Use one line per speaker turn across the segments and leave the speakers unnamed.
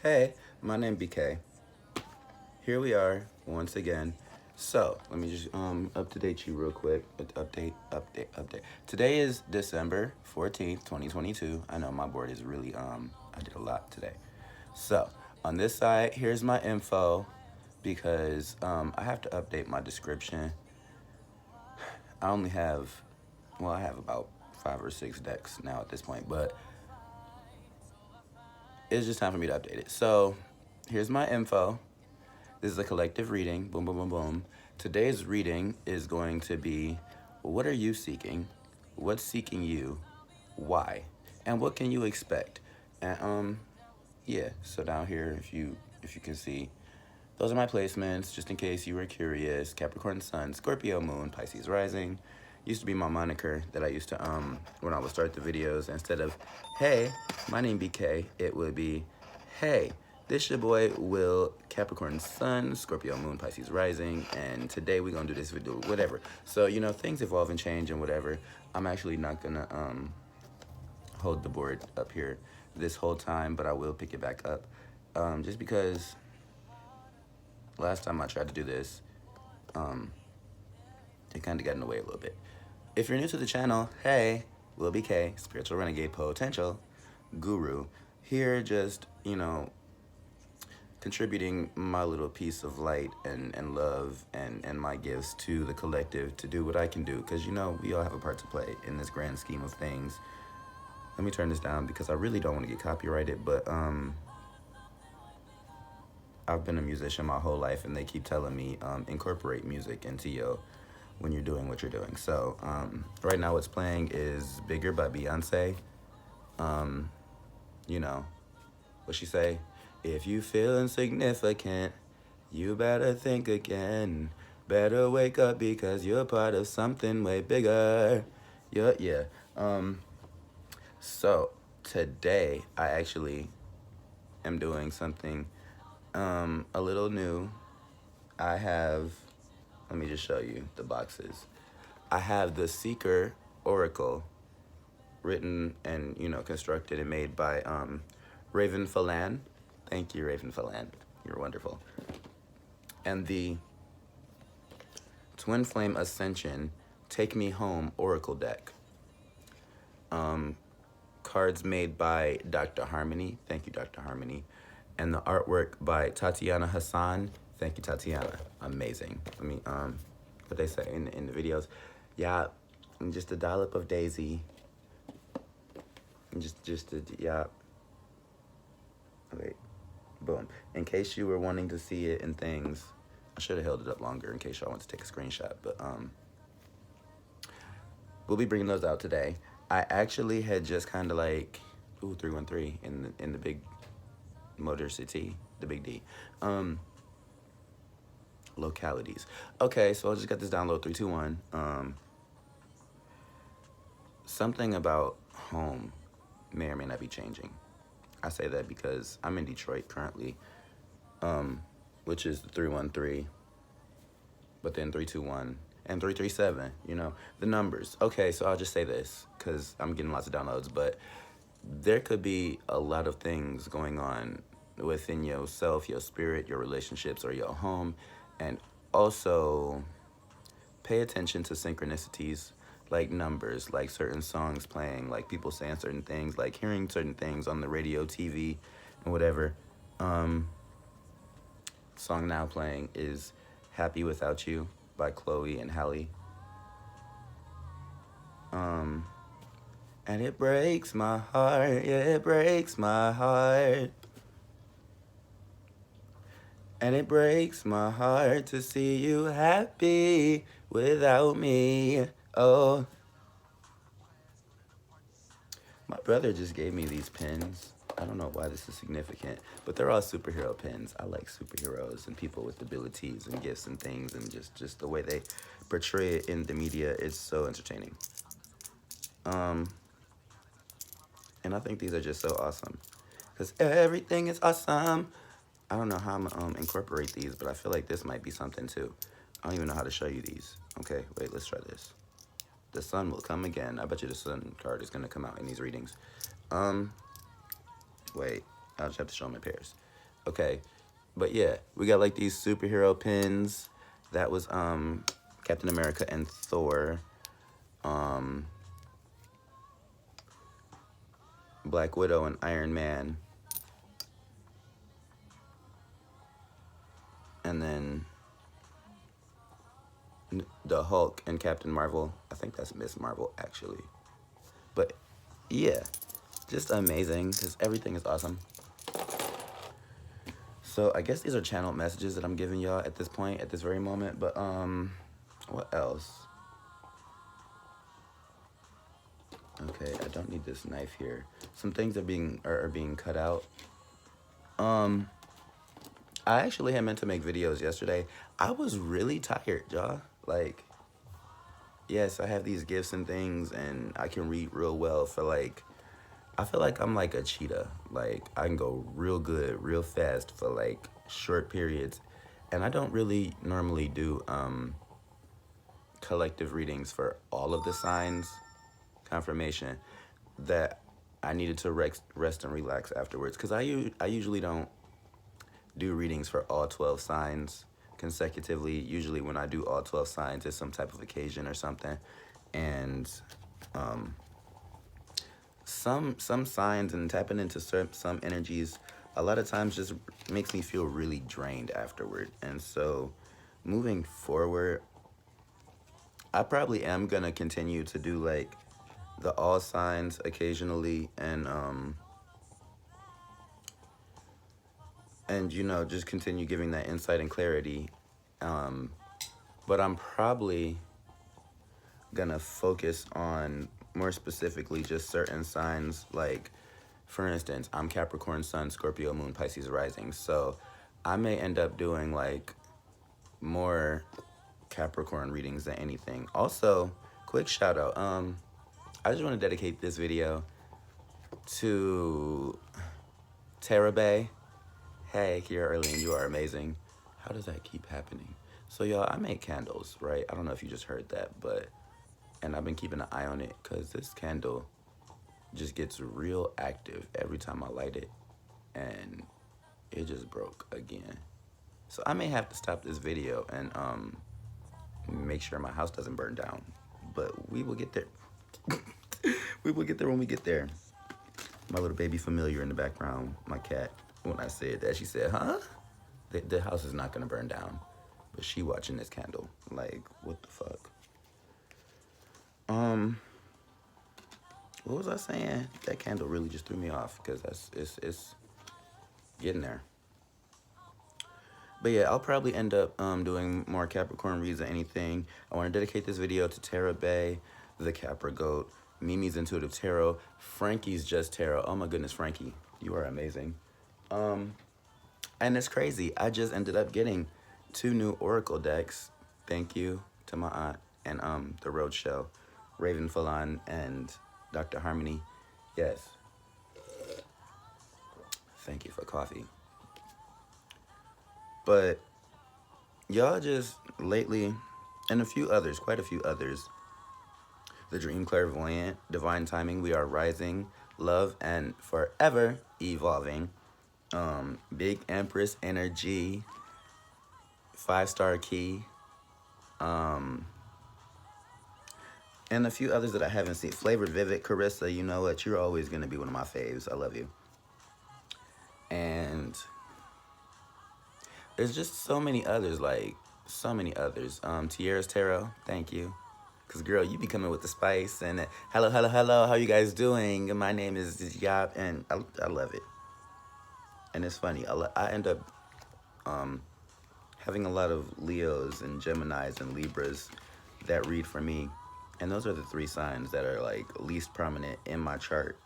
Hey, my name BK. Here we are once again. So let me just update you real quick. Update. Today is December 14th, 2022. I know my board is really I did a lot today. So on this side, here's my info because I have to update my description. I only have I have about 5 or 6 decks now at this point, but it's just time for me to update it. So here's my info. This is a collective reading. Boom, boom, boom, boom. Today's reading is going to be, what are you seeking? What's seeking you? Why? And what can you expect? And yeah. So down here, if you can see, those are my placements. Just in case you were curious: Capricorn Sun, Scorpio Moon, Pisces Rising. Used to be my moniker that I used to when I would start the videos. Instead of "Hey, my name BK," it would be "Hey, this your boy Will, Capricorn Sun, Scorpio Moon, Pisces Rising, and today we're gonna do this video, whatever." So things evolve and change and whatever. I'm actually not gonna hold the board up here this whole time, but I will pick it back up, just because last time I tried to do this, it kind of got in the way a little bit. If you're new to the channel, hey, Will BK, Spiritual Renegade Potential Guru, here just, contributing my little piece of light and love and my gifts to the collective to do what I can do, because, we all have a part to play in this grand scheme of things. Let me turn this down because I really don't want to get copyrighted, but I've been a musician my whole life, and they keep telling me incorporate music into when you're doing what you're doing. So right now what's playing is Bigger by Beyonce. What she say? If you feel insignificant, you better think again. Better wake up because you're part of something way bigger. Yeah. So today I actually am doing something a little new. I have, let me just show you the boxes. I have the Seeker Oracle, written and constructed and made by Raven Falan. Thank you, Raven Falan. You're wonderful. And the Twin Flame Ascension Take Me Home Oracle deck. Cards made by Dr. Harmony. Thank you, Dr. Harmony. And the artwork by Tatiana Hassan. Thank you, Tatiana. Amazing. I mean, what they say in the videos. Yeah, just a dollop of daisy. Yeah. Okay, boom. In case you were wanting to see it in things, I should have held it up longer in case y'all want to take a screenshot. But we'll be bringing those out today. I actually had just kind of like, 313 in the big Motor City, the big D. Localities. Okay, so I just got this download 321. Something about home may or may not be changing. I say that because I'm in Detroit currently, which is the 313, but then 321 and 337, the numbers. Okay, so I'll just say this because I'm getting lots of downloads, but there could be a lot of things going on within yourself, your spirit, your relationships, or your home. And also pay attention to synchronicities, like numbers, like certain songs playing, like people saying certain things, like hearing certain things on the radio, TV, and whatever. Song now playing is Happy Without You by Chloe and Halle. And it breaks my heart, yeah, it breaks my heart. And it breaks my heart to see you happy without me. Oh. My brother just gave me these pins. I don't know why this is significant, but they're all superhero pins. I like superheroes and people with abilities and gifts and things, and just the way they portray it in the media is so entertaining. And I think these are just so awesome, because everything is awesome. I don't know how I'm gonna incorporate these, but I feel like this might be something too. I don't even know how to show you these. Okay, wait, let's try this. The sun will come again. I bet you the sun card is gonna come out in these readings. Wait, I'll just have to show them in pairs. Okay. But yeah, we got like these superhero pins. That was Captain America and Thor. Black Widow and Iron Man. And then the Hulk and Captain Marvel. I think that's Miss Marvel, actually. But yeah, just amazing because everything is awesome. So I guess these are channeled messages that I'm giving y'all at this point, at this very moment. But what else? Okay, I don't need this knife here. Some things are being cut out. I actually had meant to make videos yesterday. I was really tired, y'all. Like, yes, I have these gifts and things, and I can read real well for like, I feel like I'm like a cheetah. Like, I can go real good, real fast for like short periods. And I don't really normally do collective readings for all of the signs. Confirmation that I needed to rest and relax afterwards. Because I usually don't do readings for all 12 signs consecutively. Usually when I do all 12 signs, it's some type of occasion or something. And some signs and tapping into some energies a lot of times just makes me feel really drained afterward. And so moving forward, I probably am gonna continue to do like the all signs occasionally, and you know, just continue giving that insight and clarity. But I'm probably gonna focus on more specifically just certain signs. Like, for instance, I'm Capricorn Sun, Scorpio Moon, Pisces Rising. So I may end up doing like more Capricorn readings than anything. Also, quick shout out. I just want to dedicate this video to Tara Bay. Hey, Kiera Erlene, you are amazing. How does that keep happening? So y'all, I make candles, right? I don't know if you just heard that, and I've been keeping an eye on it because this candle just gets real active every time I light it, and it just broke again. So I may have to stop this video and make sure my house doesn't burn down, but we will get there. We will get there when we get there. My little baby familiar in the background, my cat. When I said that, she said, huh? The house is not gonna burn down, but she watching this candle. Like, what the fuck? What was I saying? That candle really just threw me off because it's getting there. But yeah, I'll probably end up doing more Capricorn reads than anything. I want to dedicate this video to Tara Bay, the Capra Goat, Mimi's Intuitive Tarot, Frankie's Just Tarot. Oh my goodness, Frankie, you are amazing. And it's crazy. I just ended up getting 2 new Oracle decks. Thank you to my aunt and the Roadshow, Raven Falon and Dr. Harmony. Yes. Thank you for coffee. But y'all just lately, and a few others, quite a few others, the Dream Clairvoyant, Divine Timing, We Are Rising, Love and Forever Evolving, Big Empress Energy, 5-Star Key, and a few others that I haven't seen. Flavored Vivid, Carissa, you know what? You're always going to be one of my faves. I love you. And there's just so many others, like, so many others. Tierra's Tarot, thank you. Because, girl, you be coming with the spice. And hello, hello, hello, how you guys doing? My name is Yap, and I love it. And it's funny, I end up having a lot of Leos and Geminis and Libras that read for me. And those are the 3 signs that are, like, least prominent in my chart,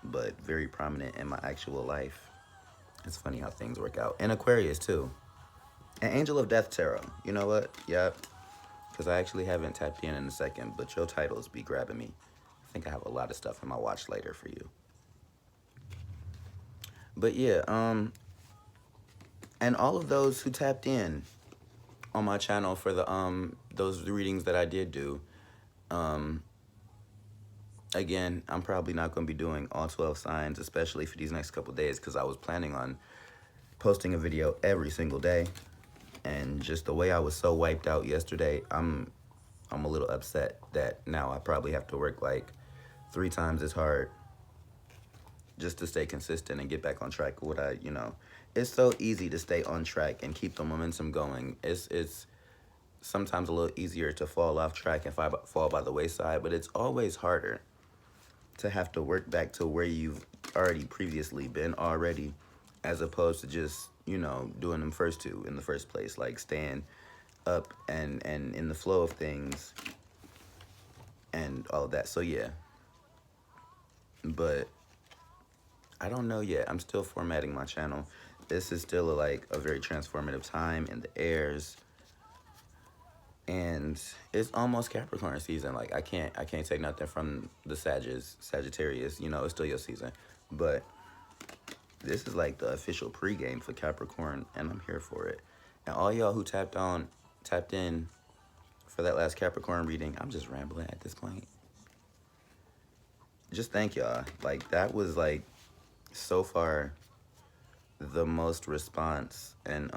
but very prominent in my actual life. It's funny how things work out. And Aquarius, too. And Angel of Death Tarot. You know what? Yep. Because I actually haven't tapped in a second, but your titles be grabbing me. I think I have a lot of stuff in my watch later for you. But yeah, and all of those who tapped in on my channel for the those readings that I did do, again, I'm probably not going to be doing all 12 signs, especially for these next couple days, because I was planning on posting a video every single day. And just the way I was so wiped out yesterday, I'm a little upset that now I probably have to work like 3 times as hard just to stay consistent and get back on track with what it's so easy to stay on track and keep the momentum going. It's sometimes a little easier to fall off track and fall by the wayside, but it's always harder to have to work back to where you've already previously been already, as opposed to just, doing them first two in the first place, like staying up and in the flow of things and all of that. So yeah, but I don't know yet. I'm still formatting my channel. This is still a very transformative time in the airs, and it's almost Capricorn season. Like I can't take nothing from the Sagittarius. It's still your season, but this is like the official pregame for Capricorn, and I'm here for it. And all y'all who tapped in for that last Capricorn reading, I'm just rambling at this point. Just thank y'all. Like that was like so far the most response and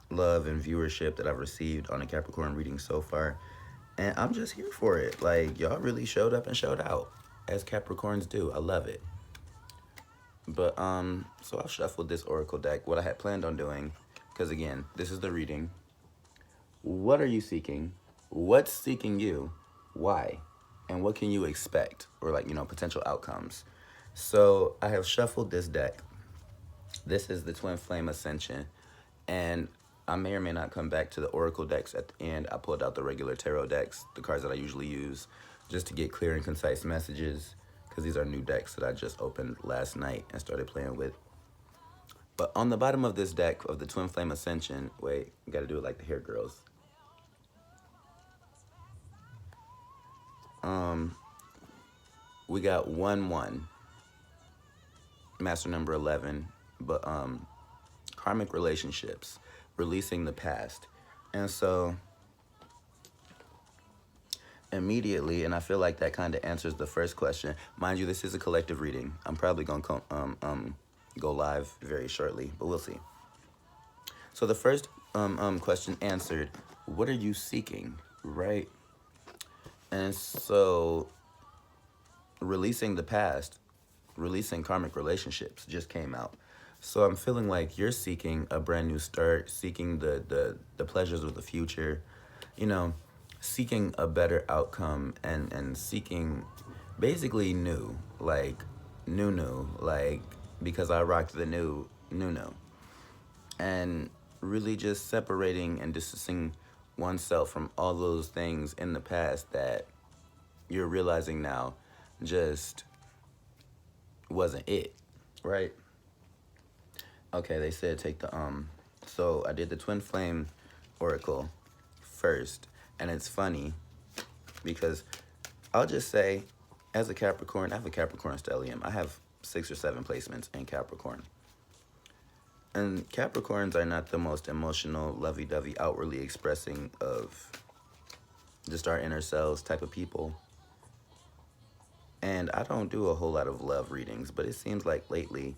love and viewership that I've received on a Capricorn reading so far, and I'm just here for it. Like y'all really showed up and showed out, as Capricorns do. I love it. But so I've shuffled this oracle deck, what I had planned on doing, because again, this is the reading. What are you seeking? What's seeking you? Why? And what can you expect, or potential outcomes? So I have shuffled this deck. This is the Twin Flame Ascension, and I may or may not come back to the oracle decks at the end. I pulled out the regular tarot decks, the cards that I usually use, just to get clear and concise messages, because these are new decks that I just opened last night and started playing with. But on the bottom of this deck of the Twin Flame Ascension, wait, you gotta do it like the hair girls. We got 1-1, master number 11, but karmic relationships, releasing the past. And so immediately, and I feel like that kind of answers the first question. Mind you, this is a collective reading. I'm probably going to go live very shortly, but we'll see. So the first question answered, what are you seeking, right? And so releasing the past, releasing karmic relationships just came out. So I'm feeling like you're seeking a brand new start, seeking the pleasures of the future, seeking a better outcome, and seeking basically new, like new, like because I rocked the new. And really just separating and distancing oneself from all those things in the past that you're realizing now just wasn't it, right? Okay, they said take the so I did the Twin Flame Oracle first, and it's funny because I'll just say, as a Capricorn, I have a Capricorn stellium. I have 6 or 7 placements in Capricorn. And Capricorns are not the most emotional, lovey-dovey, outwardly expressing of just our inner selves type of people. And I don't do a whole lot of love readings, but it seems like lately,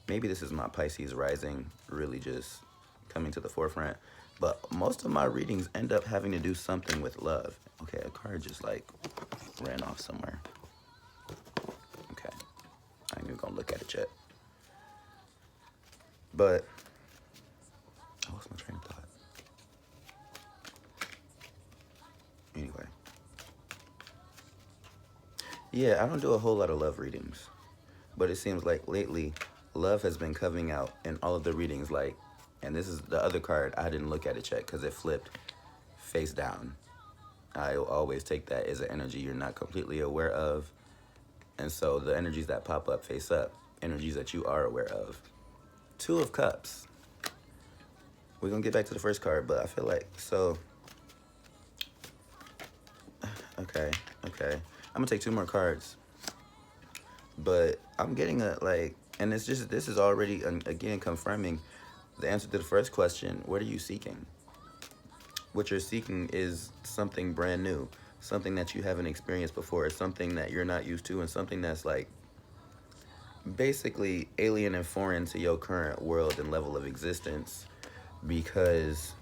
maybe this is my Pisces rising really just coming to the forefront, but most of my readings end up having to do something with love. Okay, a card just like ran off somewhere. Okay, I ain't even gonna look at it yet. But, oh, what's my train of thought? Anyway. Yeah, I don't do a whole lot of love readings, but it seems like lately love has been coming out in all of the readings, like, and this is the other card, I didn't look at it yet because it flipped face down. I always take that as an energy you're not completely aware of, and so the energies that pop up face up, energies that you are aware of. 2 of Cups. We're gonna get back to the first card, but I feel like, so, okay. I'm gonna take 2 more cards, but I'm getting and it's just, this is already, again, confirming the answer to the first question, what are you seeking? What you're seeking is something brand new, something that you haven't experienced before, something that you're not used to, and something that's like basically alien and foreign to your current world and level of existence, because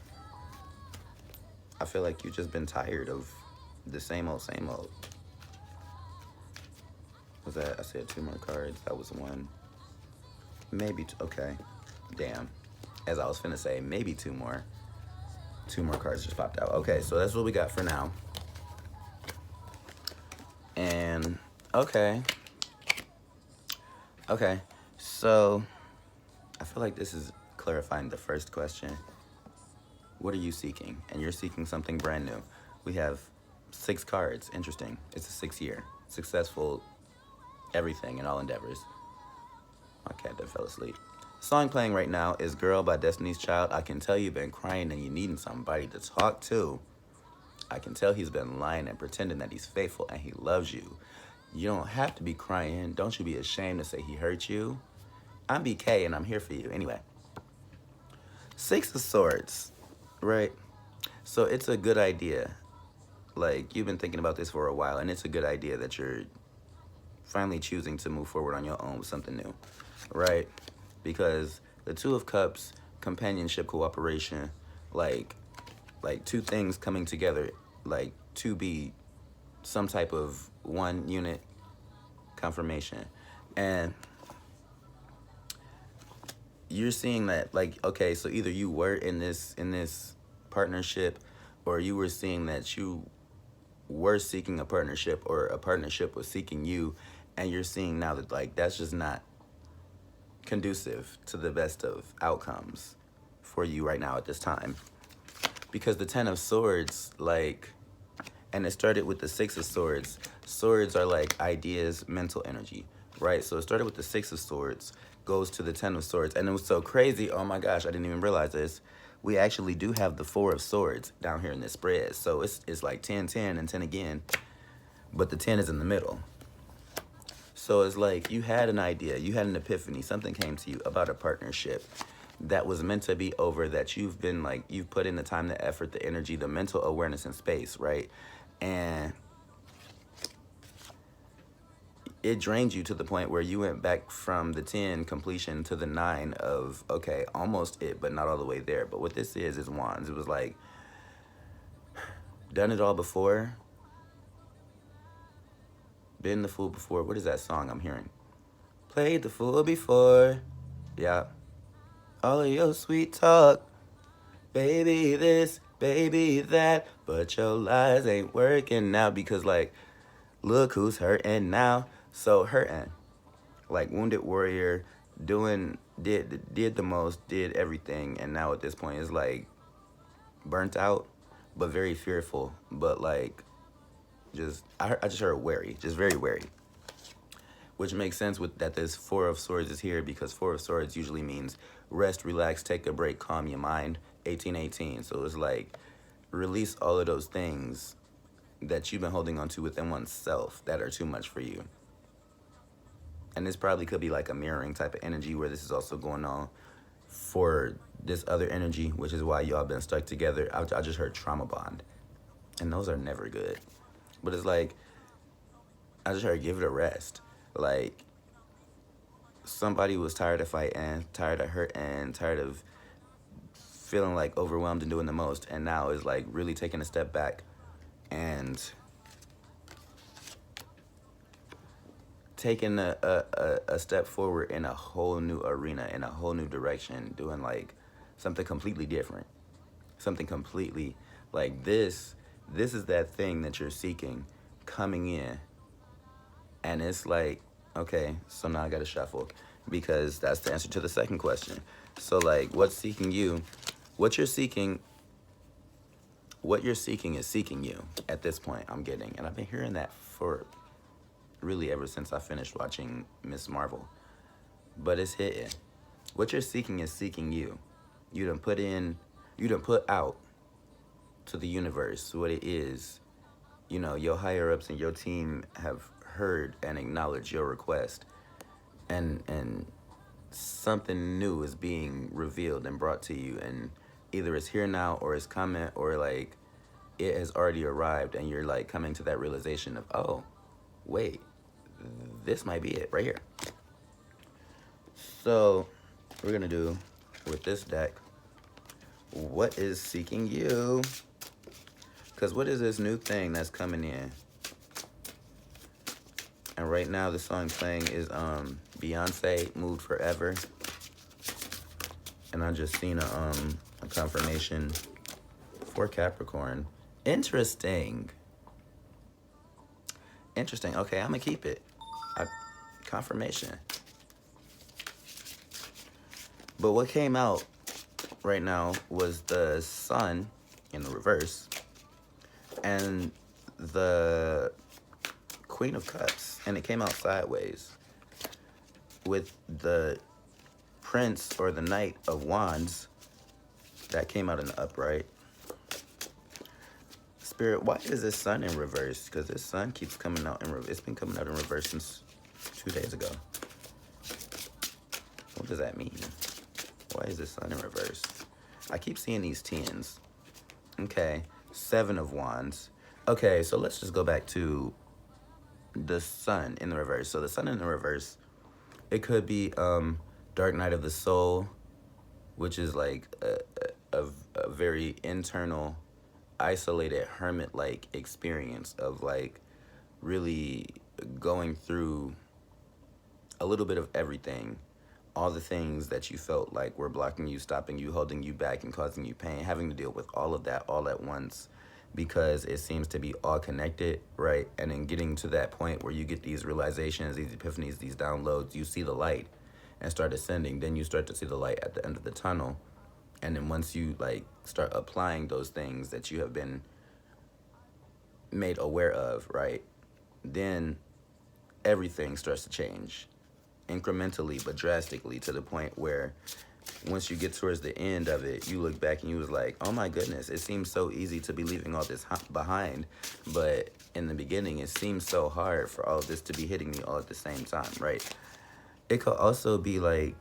I feel like you've just been tired of the same old, same old. Was that, I said 2 more cards. That was 1. Maybe, okay. Damn. As I was finna say, maybe 2 more. 2 more cards just popped out. Okay, so that's what we got for now. And, okay. Okay, so I feel like this is clarifying the first question. What are you seeking? And you're seeking something brand new. We have 6 cards. Interesting. It's a 6-year. Successful everything in all endeavors. My cat that fell asleep. The song playing right now is Girl by Destiny's Child. I can tell you've been crying and you needing somebody to talk to. I can tell he's been lying and pretending that he's faithful and he loves you. You don't have to be crying. Don't you be ashamed to say he hurt you. I'm BK and I'm here for you. Anyway. 6 of Swords, right? So it's a good idea. Like, you've been thinking about this for a while, and it's a good idea that you're finally choosing to move forward on your own with something new, right? Because the 2 of Cups, companionship, cooperation, like 2 things coming together, like to be some type of one unit confirmation. And you're seeing that, like, okay, so either you were in this partnership, or you were seeing that you were seeking a partnership, or a partnership was seeking you, and you're seeing now that, like, that's just not conducive to the best of outcomes for you right now at this time. Because the 10 of Swords, like, and it started with the 6 of Swords. Swords are like ideas, mental energy, right? So it started with the 6 of Swords, goes to the 10 of Swords, and it was so crazy. Oh my gosh, I didn't even realize this. We actually do have the 4 of Swords down here in this spread. So it's like 10, 10, and 10 again, but the 10 is in the middle. So it's like you had an idea, you had an epiphany, something came to you about a partnership that was meant to be over, that you've been, like, you've put in the time, the effort, the energy, the mental awareness and space, right? And it drained you to the point where you went back from the 10 completion to the 9 of, okay, almost it, but not all the way there. But what this is Wands. It was like, done it all before, been the fool before. What is that song I'm hearing? Played the fool before. Yeah. All of your sweet talk, baby this, baby that, but your lies ain't working now, because, like, look who's hurting now. So hurting, like, wounded warrior, did the most, did everything, and now at this point is like burnt out, but very fearful, but like just I just heard wary, just very wary, which makes sense with that this 4 of Swords is here, because 4 of Swords usually means rest, relax, take a break, calm your mind. 1818. So it's like release all of those things that you've been holding on to within oneself that are too much for you. And this probably could be like a mirroring type of energy, where this is also going on for this other energy, which is why y'all been stuck together. I just heard trauma bond, and those are never good. But it's like, I just heard give it a rest. Like, somebody was tired of fighting, tired of hurting, tired of feeling like overwhelmed and doing the most, and now is like really taking a step back and taking a step forward in a whole new arena, in a whole new direction, doing like something completely different, something completely like this is that thing that you're seeking coming in. And it's like, okay, so now I gotta shuffle, because that's the answer to the second question. So like, what's seeking you? What you're seeking is seeking you at this point, I'm getting. And I've been hearing that for really ever since I finished watching Miss Marvel. But it's hitting. What you're seeking is seeking you. You done put out to the universe what it is. You know, your higher ups and your team have heard and acknowledged your request. And something new is being revealed and brought to you, and either it's here now, or it's coming, or like it has already arrived, and you're like coming to that realization of, oh, wait, this might be it right here. So we're gonna do with this deck, what is seeking you? Because what is this new thing that's coming in? And right now the song playing is Beyonce, Moved Forever. And I just seen a confirmation for Capricorn. Interesting. Interesting. Okay, I'm gonna keep it. Confirmation. But what came out right now was the sun in the reverse and the Queen of Cups, and it came out sideways with the Prince or the Knight of Wands that came out in the upright. Spirit, why is this sun in reverse? Because this sun keeps coming out in reverse. It's been coming out in reverse since 2 days ago. What does that mean? Why is this sun in reverse? I keep seeing these 10s. Okay, 7 of Wands. Okay, so let's just go back to the sun in the reverse. So the sun in the reverse, it could be Dark Night of the Soul, which is like a very internal, isolated, hermit-like experience of like really going through a little bit of everything. All the things that you felt like were blocking you, stopping you, holding you back, and causing you pain, having to deal with all of that all at once, because it seems to be all connected, right? And then getting to that point where you get these realizations, these epiphanies, these downloads, you see the light and start ascending. Then you start to see the light at the end of the tunnel. And then once you like start applying those things that you have been made aware of, right? Then everything starts to change incrementally but drastically, to the point where once you get towards the end of it, you look back and you was like, oh my goodness, it seems so easy to be leaving all this behind, but in the beginning it seems so hard for all of this to be hitting me all at the same time, right? It could also be like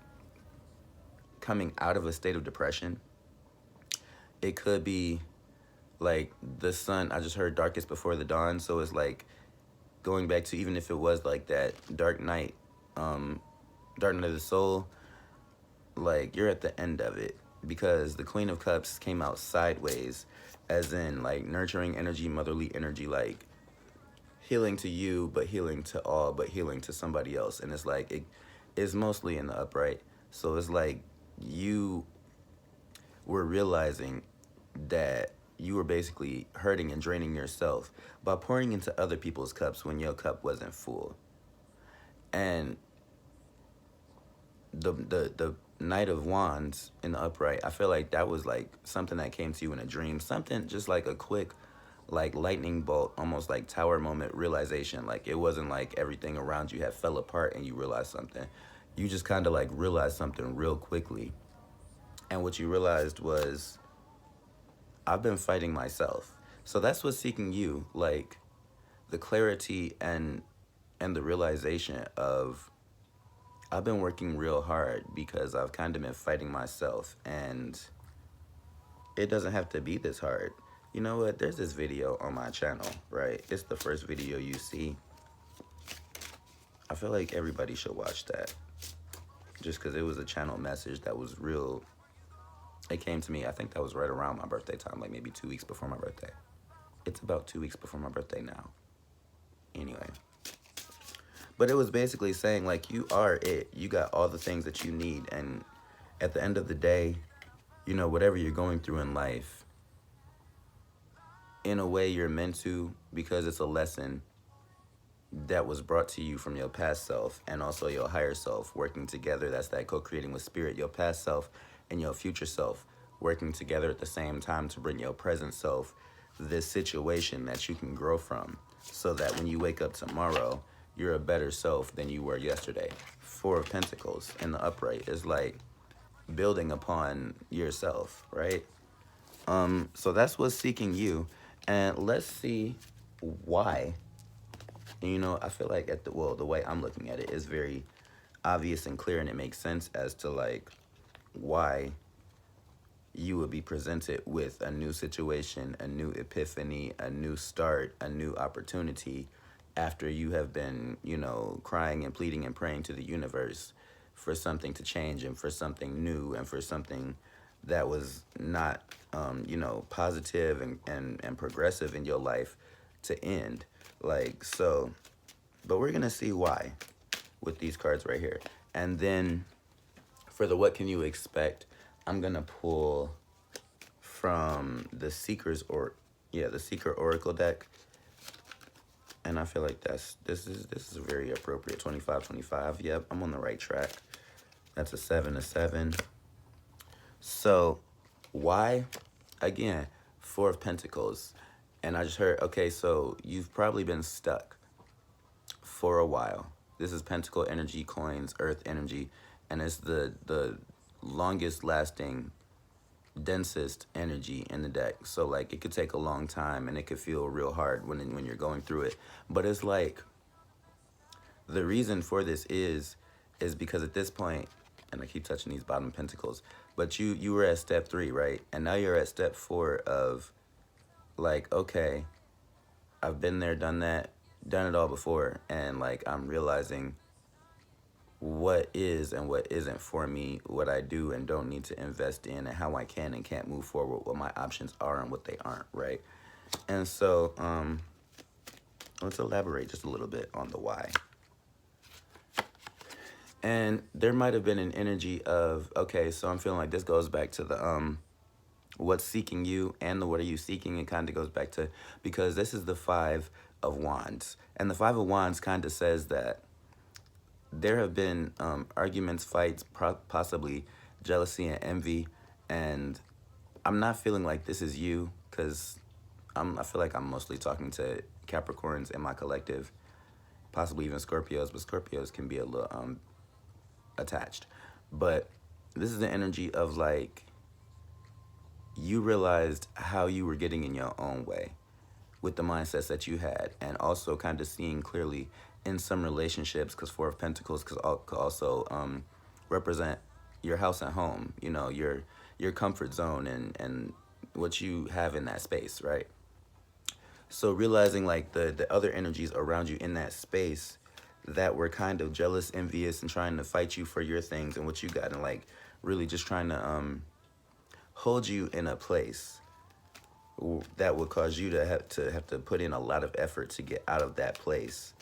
coming out of a state of depression. It could be like the sun, I just heard darkest before the dawn, so it's like going back to, even if it was like that dark night, Dark Night of the Soul, like you're at the end of it, because the Queen of Cups came out sideways, as in like nurturing energy, motherly energy, like healing to you, but healing to all, but healing to somebody else. And it's like it is mostly in the upright. So it's like you were realizing that you were basically hurting and draining yourself by pouring into other people's cups when your cup wasn't full. And the Knight of Wands in the upright, I feel like that was like something that came to you in a dream, something just like a quick like lightning bolt, almost like tower moment realization. Like it wasn't like everything around you had fell apart and you realized something. You just kind of like realized something real quickly. And what you realized was, I've been fighting myself. So that's what's seeking you, like the clarity and the realization of, I've been working real hard because I've kind of been fighting myself, and it doesn't have to be this hard. You know what? There's this video on my channel, right? It's the first video you see. I feel like everybody should watch that, just because it was a channel message that was real. It came to me, I think that was right around my birthday time, like maybe 2 weeks before my birthday. It's about 2 weeks before my birthday now. Anyway. But it was basically saying, like, you are it. You got all the things that you need. And at the end of the day, you know, whatever you're going through in life, in a way you're meant to, because it's a lesson that was brought to you from your past self and also your higher self working together. That's that co-creating with spirit, your past self and your future self working together at the same time to bring your present self this situation that you can grow from, so that when you wake up tomorrow, you're a better self than you were yesterday. 4 of Pentacles in the upright is like building upon yourself, right? So that's what's seeking you. And let's see why. And, you know, I feel like the way I'm looking at it is very obvious and clear, and it makes sense as to like why you would be presented with a new situation, a new epiphany, a new start, a new opportunity, after you have been, you know, crying and pleading and praying to the universe for something to change and for something new and for something that was not, positive and progressive in your life to end. Like, so, but we're going to see why with these cards right here. And then for the what can you expect, I'm going to pull from the the Seeker Oracle deck. And I feel like this is very appropriate. 25. Yep, I'm on the right track. That's a 7. So, why? Again, 4 of Pentacles. And I just heard, okay, so you've probably been stuck for a while. This is Pentacle energy, coins, Earth energy, and it's the longest lasting, densest energy in the deck. So like it could take a long time and it could feel real hard when you're going through it. But it's like the reason for this is because at this point, and I keep touching these bottom pentacles, but you were at step 3, right? And now you're at step 4 of like, okay, I've been there, done that, done it all before, and like I'm realizing what is and what isn't for me, what I do and don't need to invest in, and how I can and can't move forward, what my options are and what they aren't, right? And so let's elaborate just a little bit on the why. And there might have been an energy of, okay, so I'm feeling like this goes back to the what's seeking you and the what are you seeking. It kind of goes back to, because this is the 5 of Wands. And the 5 of Wands kind of says that there have been arguments, fights, possibly jealousy and envy. And I'm not feeling like this is you, because I feel like I'm mostly talking to Capricorns in my collective, possibly even Scorpios, but Scorpios can be a little attached. But this is the energy of like, you realized how you were getting in your own way with the mindsets that you had, and also kind of seeing clearly in some relationships, because 4 of Pentacles could also represent your house and home, your comfort zone and what you have in that space, right? So realizing like the other energies around you in that space that were kind of jealous, envious, and trying to fight you for your things and what you got, and like really just trying to hold you in a place that would cause you to have to put in a lot of effort to get out of that place,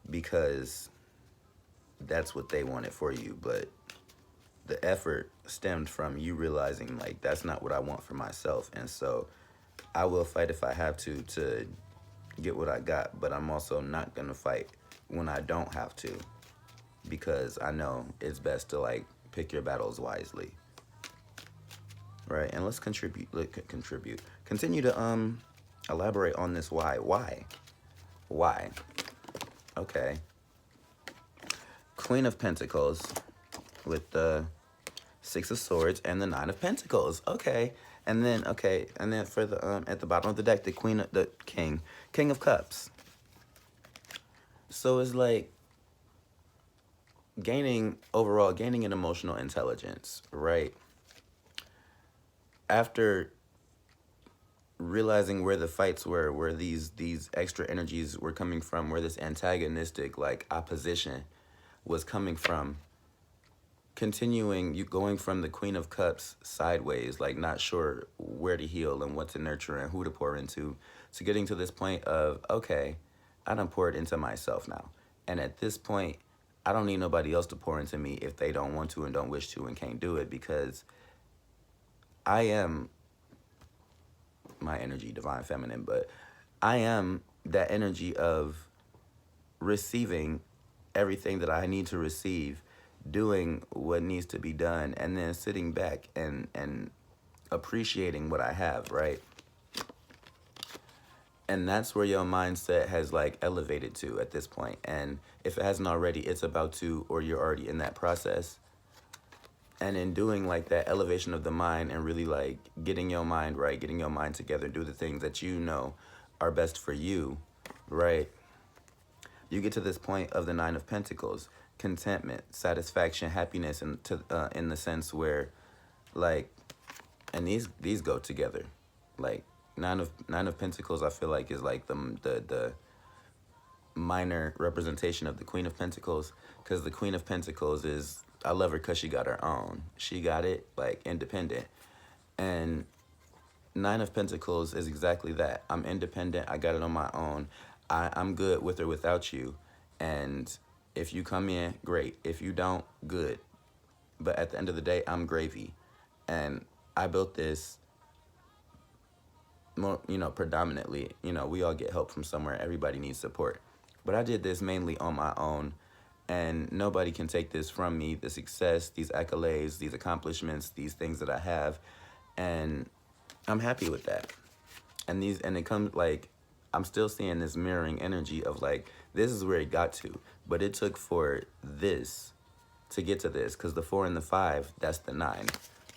because that's what they wanted for you. But the effort stemmed from you realizing like, that's not what I want for myself. And so I will fight if I have to get what I got, but I'm also not going to fight when I don't have to, because I know it's best to like pick your battles wisely. Right? And let's continue to elaborate on this why. Why? Okay. Queen of Pentacles with the 6 of Swords and the 9 of Pentacles. Okay. And then for the at the bottom of the deck, the King of Cups. So it's like gaining an emotional intelligence, right? After realizing where the fights were, where these extra energies were coming from, where this antagonistic like opposition was coming from, going from the Queen of Cups sideways, like not sure where to heal and what to nurture and who to pour into, to getting to this point of, okay, I done poured into myself now. And at this point, I don't need nobody else to pour into me if they don't want to and don't wish to and can't do it, because I am my energy, divine feminine, but I am that energy of receiving everything that I need to receive, doing what needs to be done, and then sitting back and appreciating what I have, right? And that's where your mindset has like elevated to at this point. And if it hasn't already, it's about to, or you're already in that process. And in doing like that elevation of the mind and really like getting your mind right, getting your mind together, do the things that you know are best for you, right? You get to this point of the 9 of Pentacles, contentment, satisfaction, happiness, and in the sense where like, and these go together. Like nine of Pentacles, I feel like is like the minor representation of the Queen of Pentacles, because the Queen of Pentacles is I love her because she got her own. She got it, like, independent. And Nine of Pentacles is exactly that. I'm independent. I got it on my own. I'm good with or without you. And if you come in, great. If you don't, good. But at the end of the day, I'm gravy. And I built this more, predominantly. We all get help from somewhere. Everybody needs support. But I did this mainly on my own. And nobody can take this from me, the success, these accolades, these accomplishments, these things that I have. And I'm happy with that. And it comes like, I'm still seeing this mirroring energy of like, this is where it got to. But it took for this to get to this, because the 4 and the 5, that's the 9,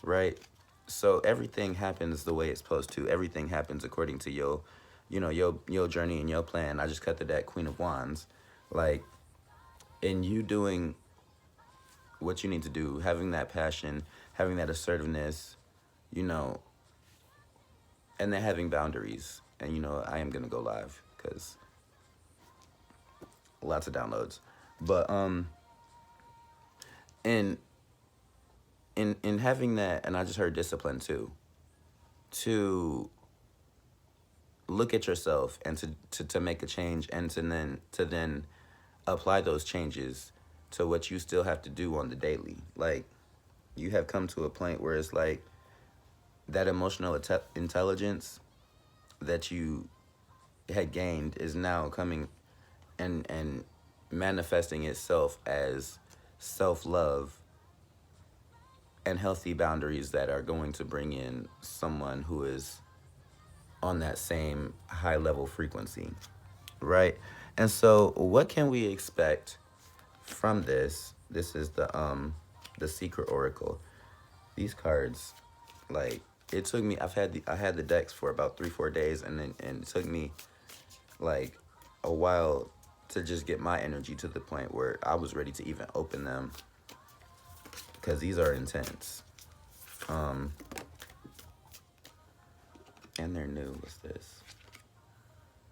right? So everything happens the way it's supposed to. Everything happens according to your journey and your plan. I just cut the deck, Queen of Wands. Like, in you doing what you need to do, having that passion, having that assertiveness, and then having boundaries. And, I am going to go live because lots of downloads. But in having that, and I just heard discipline too, to look at yourself and to make a change, and to then apply those changes to what you still have to do on the daily. Like, you have come to a point where it's like that emotional intelligence that you had gained is now coming and manifesting itself as self-love and healthy boundaries that are going to bring in someone who is on that same high level frequency, right? And so what can we expect from this? This is the Secret Oracle. These cards, like, it took me, I had the decks for about 3-4 days, and it took me like a while to just get my energy to the point where I was ready to even open them, because these are intense. And they're new. What's this?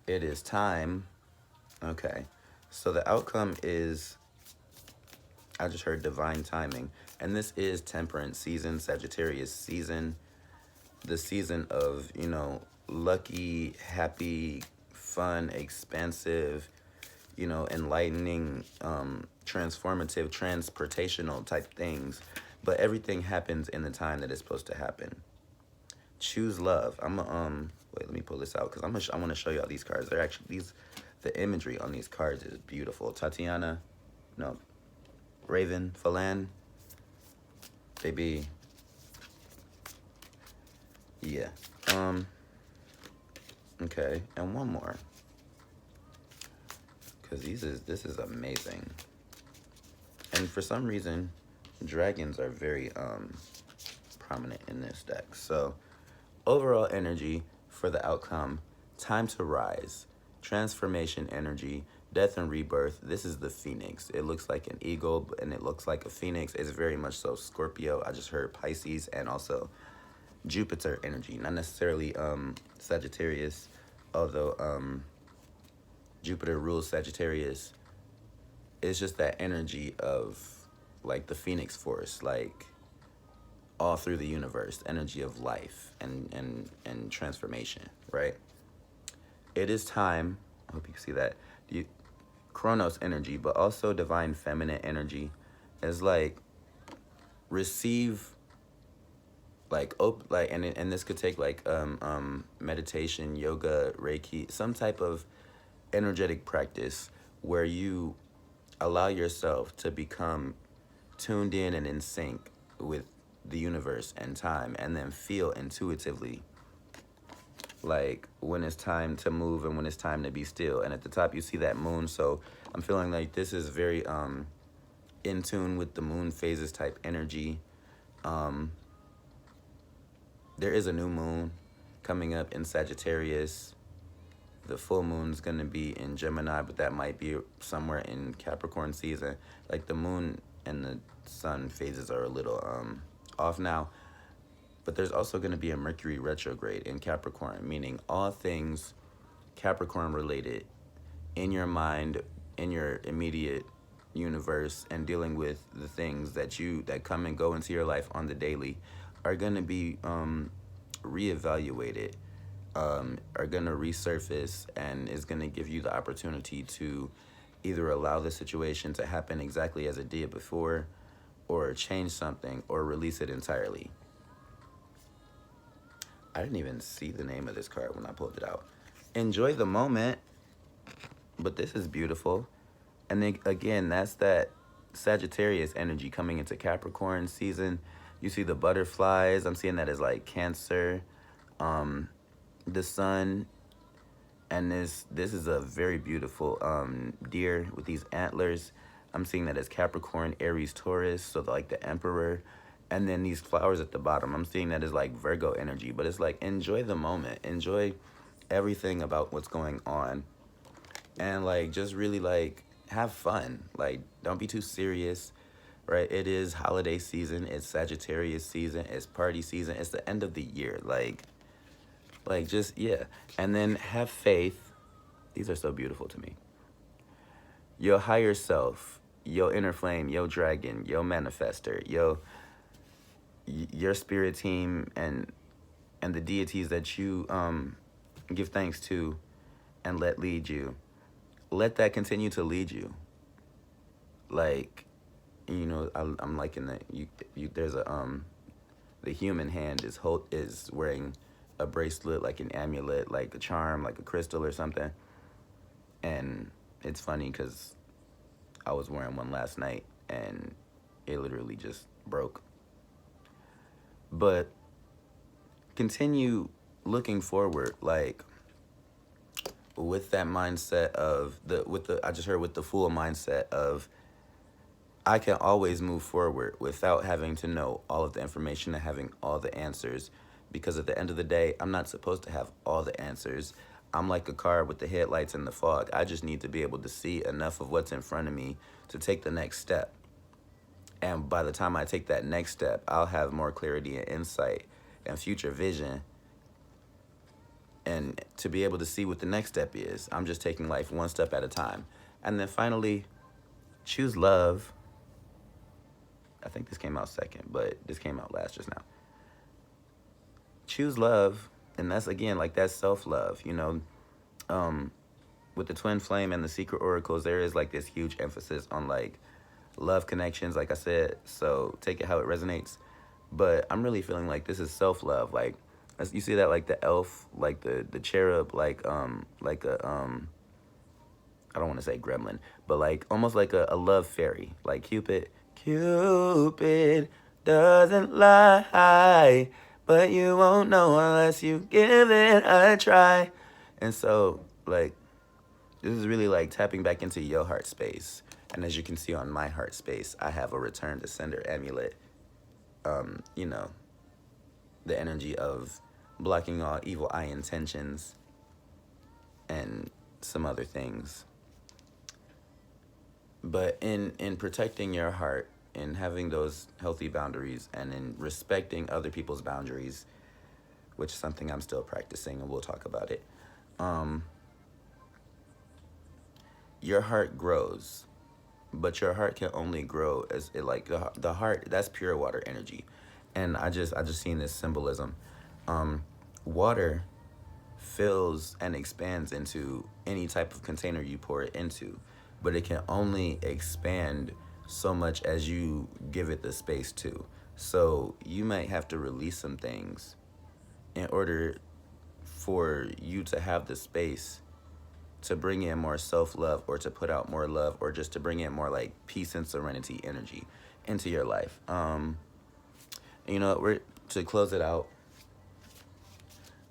It is time. Okay. So the outcome is, I just heard divine timing. And this is temperance season, Sagittarius season. The season of, lucky, happy, fun, expansive, enlightening, transformative, transportational type things. But everything happens in the time that it's supposed to happen. Choose love. Wait, let me pull this out, because I want to show y'all these cards. They're actually, the imagery on these cards is beautiful. Raven, Falan, baby. Yeah. Okay, and one more, because this is amazing. And for some reason, dragons are very prominent in this deck. So overall energy for the outcome: time to rise, transformation energy, death and rebirth. This is the phoenix. It looks like an eagle, and it looks like a phoenix. It's very much so Scorpio. I just heard Pisces, and also Jupiter energy, not necessarily Sagittarius, although Jupiter rules Sagittarius. It's just that energy of like the phoenix force, like all through the universe, energy of life and transformation, right? It is time. I hope you can see that. Chronos energy, but also divine feminine energy is like receive, and this could take like meditation, yoga, Reiki, some type of energetic practice where you allow yourself to become tuned in and in sync with the universe and time, and then feel intuitively like when it's time to move and when it's time to be still. And at the top you see that moon, so I'm feeling like this is very in tune with the moon phases type energy. There is a new moon coming up in Sagittarius. The full moon's going to be in Gemini, but that might be somewhere in Capricorn season. Like the moon and the sun phases are a little off now. But there's also going to be a Mercury retrograde in Capricorn, meaning all things Capricorn related in your mind, in your immediate universe and dealing with the things that come and go into your life on the daily are going to be reevaluated, are going to resurface, and is going to give you the opportunity to either allow the situation to happen exactly as it did before, or change something, or release it entirely. I didn't even see the name of this card when I pulled it out. Enjoy the moment, but this is beautiful. And then again, that's that Sagittarius energy coming into Capricorn season. You see the butterflies. I'm seeing that as like Cancer, the sun, and this is a very beautiful deer with these antlers. I'm seeing that as Capricorn, Aries, Taurus, so like the Emperor. And then these flowers at the bottom, I'm seeing that as like Virgo energy. But it's like, enjoy the moment. Enjoy everything about what's going on. And like, just really like, have fun. Like, don't be too serious, right? It is holiday season. It's Sagittarius season. It's party season. It's the end of the year. Like just, yeah. And then have faith. These are so beautiful to me. Your higher self, your inner flame, your dragon, your manifester, your spirit team, and the deities that you give thanks to and let lead you. Let that continue to lead you. Like, you know, I'm liking that there's a the human hand is wearing a bracelet, like an amulet, like a charm, like a crystal or something. And it's funny because I was wearing one last night and it literally just broke. But continue looking forward, like with that mindset of I just heard with the full mindset of, I can always move forward without having to know all of the information and having all the answers. Because at the end of the day, I'm not supposed to have all the answers. I'm like a car with the headlights in the fog. I just need to be able to see enough of what's in front of me to take the next step. And by the time I take that next step, I'll have more clarity and insight and future vision. And to be able to see what the next step is, I'm just taking life one step at a time. And then finally, choose love. I think this came out second, but this came out last just now. Choose love, and that's, again, like, that's self-love, you know. With the twin flame and the secret oracles, there is like this huge emphasis on like love connections, like I said, so take it how it resonates. But I'm really feeling like this is self-love. Like, as you see that, like the elf, like the cherub, like a I don't want to say gremlin, but like almost like a love fairy, like Cupid doesn't lie, but you won't know unless you give it a try. And so, like, this is really like tapping back into your heart space. And as you can see on my heart space, I have a return to sender amulet. You know, the energy of blocking all evil eye intentions and some other things. But in protecting your heart, in having those healthy boundaries, and in respecting other people's boundaries, which is something I'm still practicing, and we'll talk about it, your heart grows. But your heart can only grow as it, like, the heart, that's pure water energy. And I just seen this symbolism. Water fills and expands into any type of container you pour it into, but it can only expand so much as you give it the space to. So you might have to release some things in order for you to have the space to bring in more self-love, or to put out more love, or just to bring in more like peace and serenity energy into your life. You know, to close it out,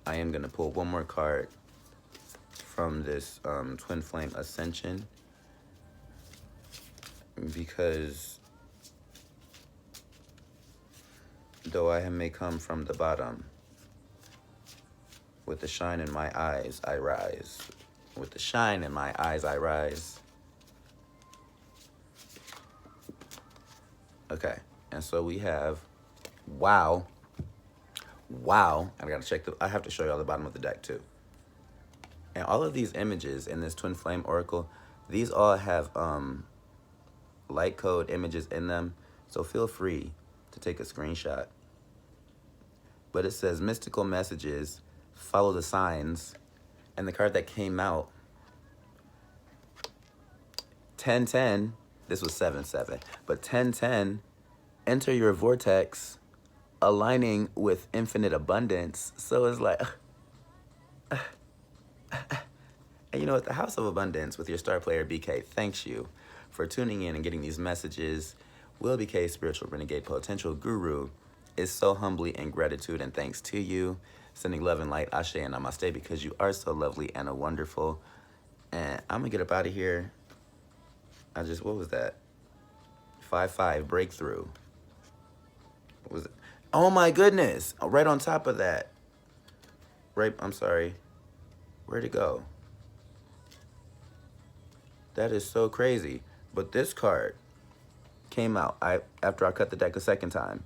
I am going to pull one more card from this Twin Flame Ascension, because though I may come from the bottom, with the shine in my eyes, I rise. With the shine in my eyes, I rise. Okay, and so we have, wow. I have to show y'all the bottom of the deck too. And all of these images in this Twin Flame Oracle, these all have light code images in them, so feel free to take a screenshot. But it says mystical messages, follow the signs, and the card that came out, 1010, this was 7-7, but 1010, enter your vortex, aligning with infinite abundance. So it's like, and you know what, the House of Abundance with your star player BK thanks you for tuning in and getting these messages. Will BK, Spiritual Renegade Potential Guru, is so humbly in gratitude and thanks to you, sending love and light, Ashe and Namaste, because you are so lovely and wonderful. And I'm gonna get up out of here. What was that? 5-5 breakthrough. What was it? Oh my goodness, right on top of that. Right, I'm sorry. Where'd it go? That is so crazy. But this card came out after I cut the deck a second time.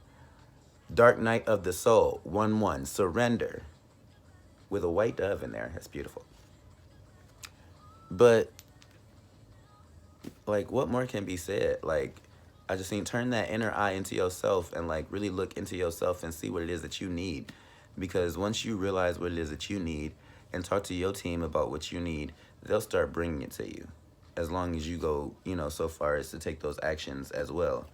Dark Night of the Soul, 1-1, surrender. With a white dove in there. That's beautiful. But, like, what more can be said? Like, I just think turn that inner eye into yourself and, like, really look into yourself and see what it is that you need. Because once you realize what it is that you need and talk to your team about what you need, they'll start bringing it to you. As long as you go, you know, so far as to take those actions as well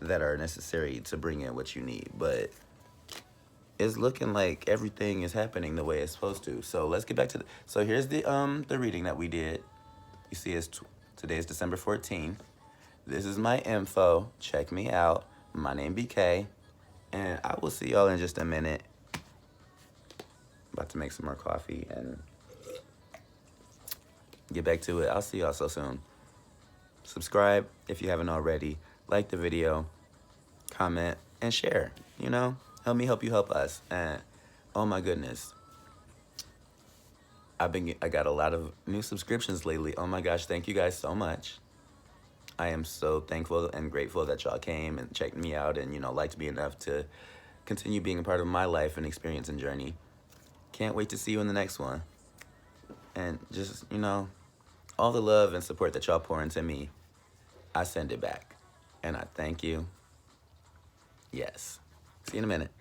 that are necessary to bring in what you need. But it's looking like everything is happening the way it's supposed to. So let's get back to so here's the reading that we did. You see, today is December 14th. This is my info. Check me out. My name BK, and I will see y'all in just a minute. About to make some more coffee and get back to it. I'll see y'all so soon. Subscribe if you haven't already. Like the video, comment, and share. You know, help me help you help us. And oh my goodness, I got a lot of new subscriptions lately. Oh my gosh, thank you guys so much. I am so thankful and grateful that y'all came and checked me out and, you know, liked me enough to continue being a part of my life and experience and journey. Can't wait to see you in the next one. And just, you know, all the love and support that y'all pour into me, I send it back. And I thank you. Yes. See you in a minute.